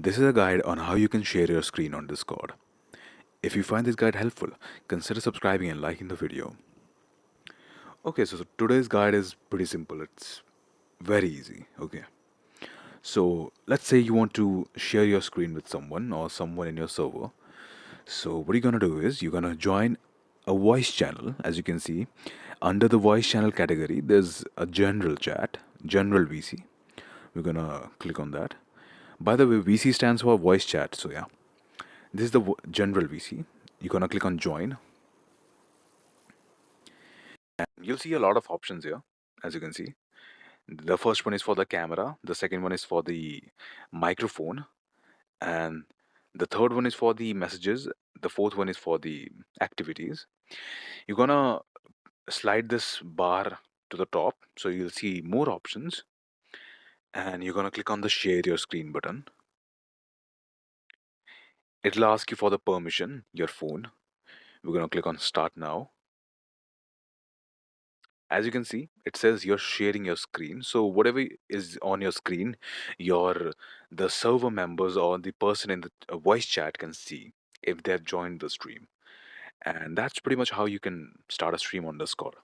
This is a guide on how you can share your screen on Discord. If you find this guide helpful, consider subscribing and liking the video. Okay, so today's guide is pretty simple. It's very easy. Okay. So let's say you want to share your screen with someone or someone in your server. So what you're gonna do is you're gonna join a voice channel. As you can see, under the voice channel category, there's a general chat, general VC. We're gonna click on that. By the way, VC stands for voice chat. So yeah, this is the general VC. You're gonna click on join. You'll see a lot of options here, as you can see. The first one is for the camera, the second one is for the microphone, and the third one is for the messages, the fourth one is for the activities. You're gonna slide this bar to the top, so you'll see more options, and you're gonna click on the share your screen button. It'll ask you for the permission, your phone. We're gonna click on start now. As you can see, it says you're sharing your screen. So whatever is on your screen, your the server members or the person in the voice chat can see if they've joined the stream. And that's pretty much how you can start a stream on Discord.